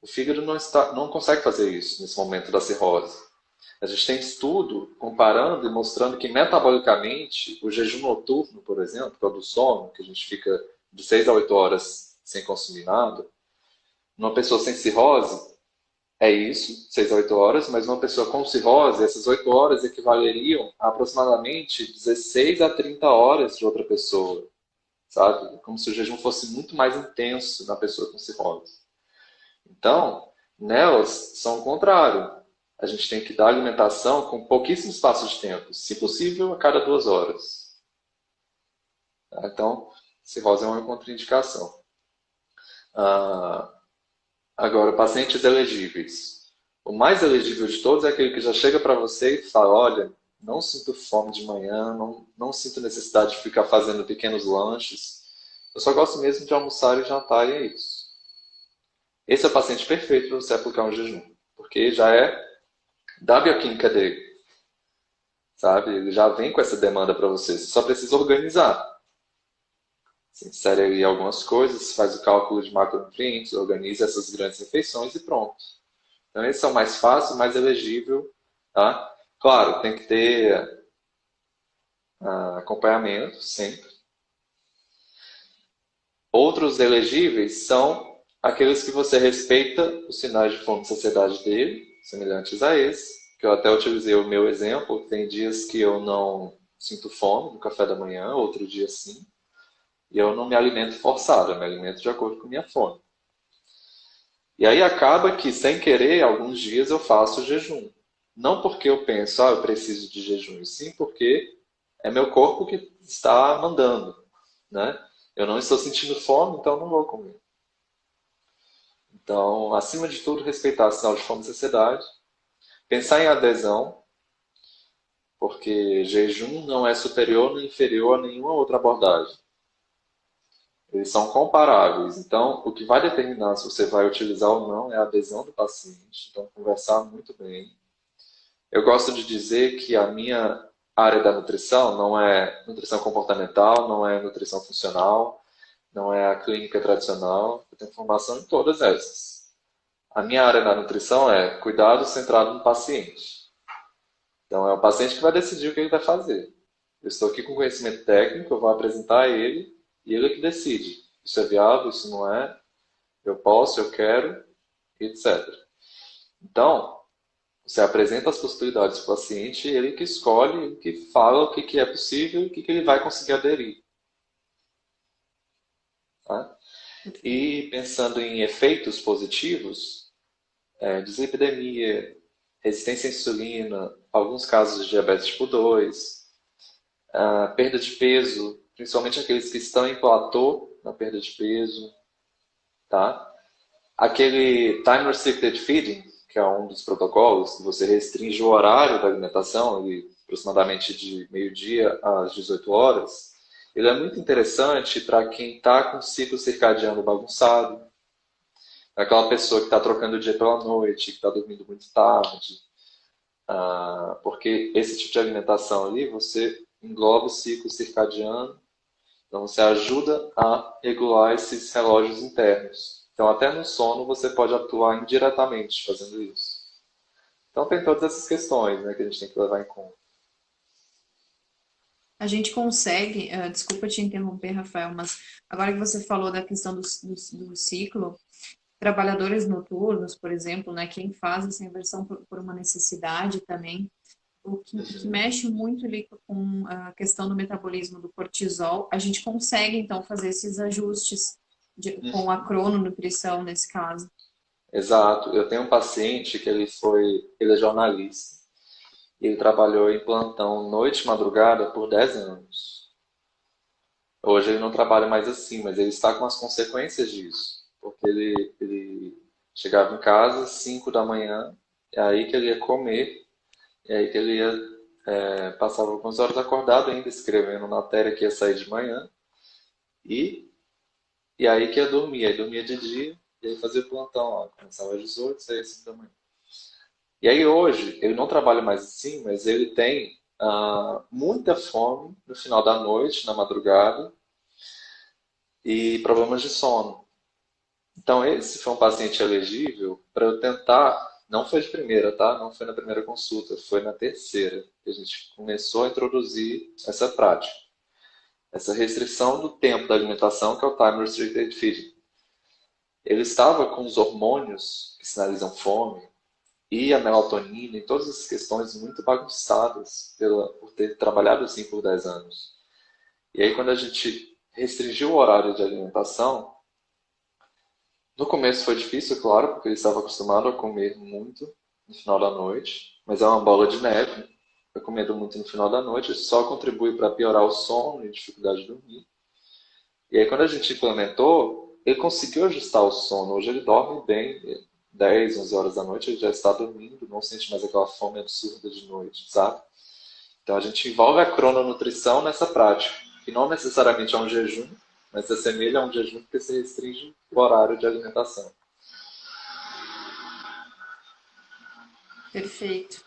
O fígado não consegue fazer isso nesse momento da cirrose. A gente tem estudo comparando e mostrando que metabolicamente o jejum noturno, por exemplo, que é o do sono, que a gente fica de 6 a 8 horas sem consumir nada, numa pessoa sem cirrose, é isso, 6 a 8 horas, mas uma pessoa com cirrose, essas 8 horas equivaleriam a aproximadamente 16 a 30 horas de outra pessoa, sabe? Como se o jejum fosse muito mais intenso na pessoa com cirrose. Então, nelas são o contrário. A gente tem que dar alimentação com pouquíssimo espaço de tempo, se possível, a cada 2 horas. Então, cirrose é uma contraindicação. Agora, pacientes elegíveis. O mais elegível de todos é aquele que já chega para você e fala, olha, não sinto fome de manhã, não sinto necessidade de ficar fazendo pequenos lanches. Eu só gosto mesmo de almoçar e jantar e é isso. Esse é o paciente perfeito para você aplicar um jejum, porque já é da bioquímica dele, sabe? Ele já vem com essa demanda para você, você só precisa organizar. Você insere aí algumas coisas, faz o cálculo de macronutrientes, organiza essas grandes refeições e pronto. Então, esse é o mais fácil, mais elegível, tá? Claro, tem que ter acompanhamento sempre. Outros elegíveis são aqueles que você respeita os sinais de fome e saciedade dele, semelhantes a esse, que eu até utilizei o meu exemplo. Tem dias que eu não sinto fome no café da manhã, outro dia sim. E eu não me alimento forçado, eu me alimento de acordo com a minha fome. E aí acaba que, sem querer, alguns dias eu faço jejum. Não porque eu penso, eu preciso de jejum, sim porque é meu corpo que está mandando, né? Eu não estou sentindo fome, então não vou comer. Então, acima de tudo, respeitar o sinal de fome e saciedade. Pensar em adesão, porque jejum não é superior nem inferior a nenhuma outra abordagem. Eles são comparáveis. Então, o que vai determinar se você vai utilizar ou não é a adesão do paciente. Então, conversar muito bem. Eu gosto de dizer que a minha área da nutrição não é nutrição comportamental, não é nutrição funcional, não é a clínica tradicional. Eu tenho formação em todas essas. A minha área da nutrição é cuidado centrado no paciente. Então, é o paciente que vai decidir o que ele vai fazer. Eu estou aqui com conhecimento técnico, eu vou apresentar a ele e ele é que decide. Isso é viável, isso não é, eu posso, eu quero, etc. Então, você apresenta as possibilidades para o paciente, ele que escolhe, ele que fala o que é possível e o que ele vai conseguir aderir. Tá? E pensando em efeitos positivos, dislipidemia, resistência à insulina, alguns casos de diabetes tipo 2, perda de peso, principalmente aqueles que estão em platô na perda de peso, tá? Aquele time restricted feeding, que é um dos protocolos, que você restringe o horário da alimentação, ali, aproximadamente de meio-dia às 18 horas, ele é muito interessante para quem está com o ciclo circadiano bagunçado, aquela pessoa que está trocando o dia pela noite, que está dormindo muito tarde, porque esse tipo de alimentação ali, você engloba o ciclo circadiano, então você ajuda a regular esses relógios internos. Então até no sono você pode atuar indiretamente fazendo isso. Então tem todas essas questões, né, que a gente tem que levar em conta. A gente consegue, desculpa te interromper, Rafael, mas agora que você falou da questão do ciclo, trabalhadores noturnos, por exemplo, né, quem faz essa inversão por uma necessidade também, o que mexe muito ali com a questão do metabolismo do cortisol, a gente consegue então fazer esses ajustes com a crononutrição nesse caso. Exato. Eu tenho um paciente que ele é jornalista e ele trabalhou em plantão noite e madrugada por 10 anos. Hoje ele não trabalha mais assim, mas ele está com as consequências disso. Porque ele chegava em casa às 5 da manhã, é aí que ele ia comer, e aí que ele ia, passava algumas horas acordado ainda, escrevendo matéria que ia sair de manhã, e, e aí que ia dormir. Aí dormia de dia, e aí fazia o plantão lá. Começava às 18, saía às 5 da manhã. E aí hoje, ele não trabalha mais assim, mas ele tem muita fome no final da noite, na madrugada, e problemas de sono. Então, esse foi um paciente elegível para eu tentar. Não foi de primeira, tá? Não foi na primeira consulta, foi na terceira que a gente começou a introduzir essa prática. Essa restrição do tempo da alimentação, que é o time restricted feeding. Ele estava com os hormônios que sinalizam fome e a melatonina e todas essas questões muito bagunçadas por ter trabalhado assim por 10 anos. E aí, quando a gente restringiu o horário de alimentação, no começo foi difícil, claro, porque ele estava acostumado a comer muito no final da noite, mas é uma bola de neve. Eu comendo muito no final da noite, isso só contribui para piorar o sono e dificuldade de dormir. E aí, quando a gente implementou, ele conseguiu ajustar o sono. Hoje ele dorme bem, 10, 11 horas da noite, ele já está dormindo, não sente mais aquela fome absurda de noite, sabe? Então a gente envolve a crononutrição nessa prática, que não necessariamente é um jejum, mas se assemelha a um jejum porque se restringe o horário de alimentação. Perfeito.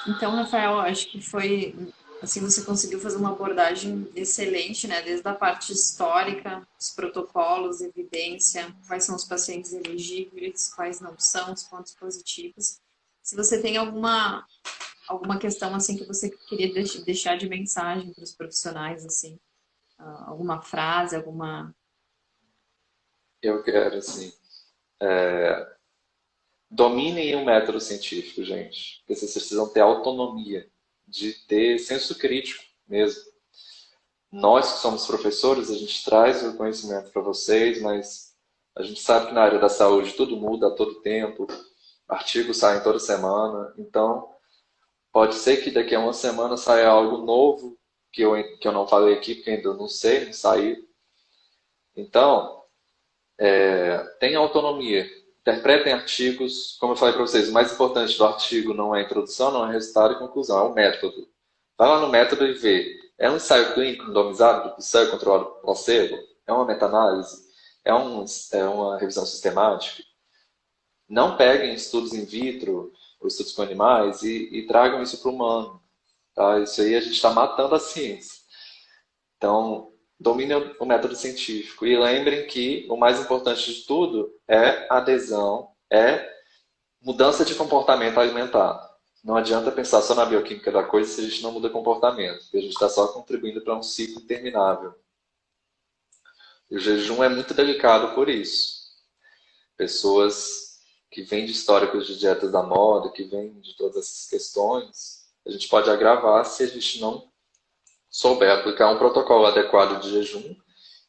Então, Rafael, acho que foi assim, você conseguiu fazer uma abordagem excelente, né? Desde a parte histórica, os protocolos, evidência, quais são os pacientes elegíveis, quais não são, os pontos positivos. Se você tem alguma questão assim que você queria deixar de mensagem para os profissionais, assim, alguma frase, alguma. Eu quero, assim, dominem o método científico, gente. Porque vocês precisam ter autonomia, de ter senso crítico mesmo. Nós que somos professores, a gente traz o conhecimento para vocês, mas a gente sabe que na área da saúde tudo muda a todo tempo, artigos saem toda semana, então pode ser que daqui a uma semana saia algo novo que eu não falei aqui, porque ainda não sei, não saiu. Então, tenha autonomia. Interpretem artigos. Como eu falei para vocês, o mais importante do artigo não é a introdução, não é resultado e conclusão, é o método. Vai lá no método e vê. É um ensaio clínico randomizado, ensaio controlado por placebo? É uma meta-análise? É uma revisão sistemática? Não peguem estudos in vitro ou estudos com animais e tragam isso para o humano. Tá? Isso aí a gente está matando a ciência. Então, domine o método científico. E lembrem que o mais importante de tudo é adesão, é mudança de comportamento alimentar. Não adianta pensar só na bioquímica da coisa se a gente não muda comportamento, porque a gente está só contribuindo para um ciclo interminável. E o jejum é muito delicado por isso. Pessoas que vêm de históricos de dietas da moda, que vêm de todas essas questões, a gente pode agravar se a gente não souber aplicar um protocolo adequado de jejum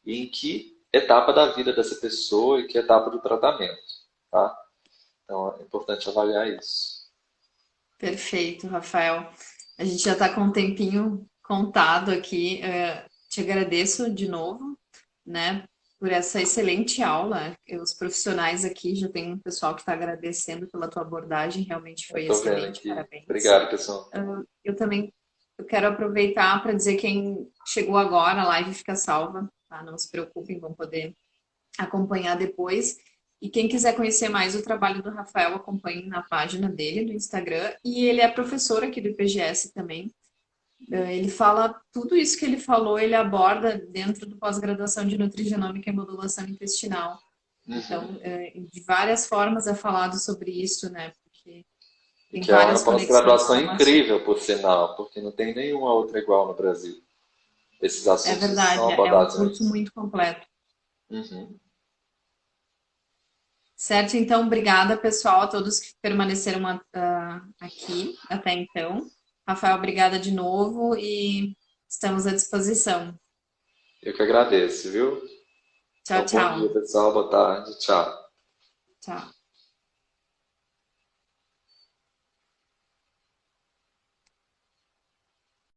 e em que etapa da vida dessa pessoa e que etapa do tratamento, tá? Então é importante avaliar isso. Perfeito, Rafael. A gente já está com um tempinho contado aqui. Te agradeço de novo, né, por essa excelente aula. Os profissionais aqui, já tem um pessoal que está agradecendo pela tua abordagem, realmente Eu foi tô vendo excelente, aqui. parabéns. Obrigado, pessoal. Eu também eu quero aproveitar para dizer quem chegou agora, a live fica salva, tá? Não se preocupem, vão poder acompanhar depois. E quem quiser conhecer mais o trabalho do Rafael, acompanhe na página dele, do Instagram. E ele é professor aqui do IPGS também. Ele fala tudo isso que ele falou, ele aborda dentro do pós-graduação de nutrigenômica e modulação intestinal. Uhum. Então, de várias formas é falado sobre isso, né? Porque tem Que é uma várias conexões pós-graduação com o assunto. incrível, por sinal, porque não tem nenhuma outra igual no Brasil. Esses É assuntos são verdade, é um abordados curso neles. muito completo. Uhum. Certo? Então, obrigada, pessoal, a todos que permaneceram aqui até então. Rafael, obrigada de novo e estamos à disposição. Eu que agradeço, viu? Tchau, Então, bom dia, tchau. pessoal. Boa tarde. Tchau. Tchau.